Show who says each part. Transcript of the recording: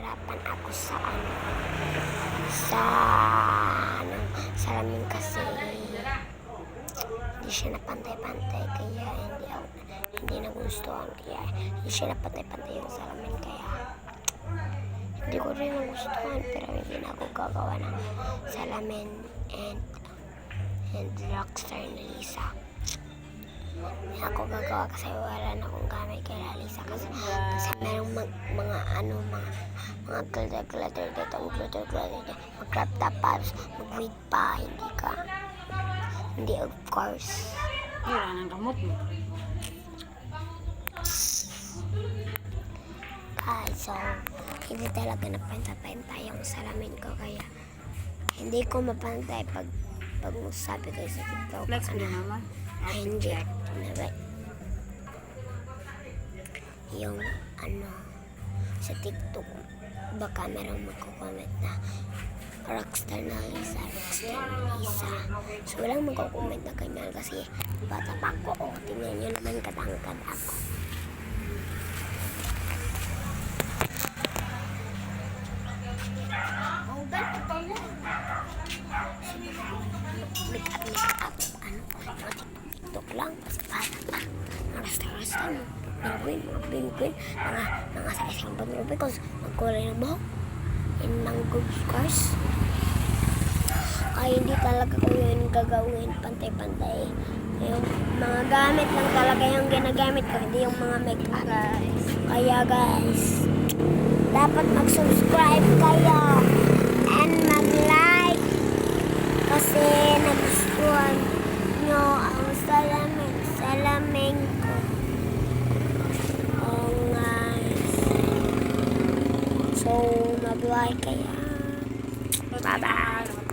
Speaker 1: Hirapan ako sa salamin kasi hindi siya napantay-pantay kaya hindi nagustuhan kaya hindi siya napantay-pantay yung salamin kaya hindi ko rin nagustuhan pero hindi na ako gagawa ng salamin and rockstar na Lisa. Hindi ako gagawa kasi wala na akong gamit kay Lisa kasi merong mga glitter dito, mag-crop top tapos mag-wig pa, hindi of course.
Speaker 2: Wala nang gamot mo.
Speaker 1: Guys, so hindi talaga napantay-pantay yung salamin ko kaya hindi ko mapantay pag sabi kayo sa TikTok.
Speaker 2: Flex mo naman.
Speaker 1: Hindi. Yung sa TikTok baka merong magko-comment na rockstar na Lisa. So walang magko-comment na ganyan kasi bata pa ako. O, tingnan nyo naman katangkad ako. Make up. TikTok lang. Basta pa. Rasta mo. Penguin. Mga sa isang pag-rubi ko. Magkulay ng buhok. And mangrove scars. Kaya hindi talaga ko yun gagawin. Pantay-pantay. Yung mga gamit lang talaga yung ginagamit ko. Hindi yung mga make-up. Kaya guys, dapat mag-subscribe kayo. And mag-like. Kasi nagustuhan nyo ang salamin ko. Oh guys. So, mag-like kayo. Bye-bye.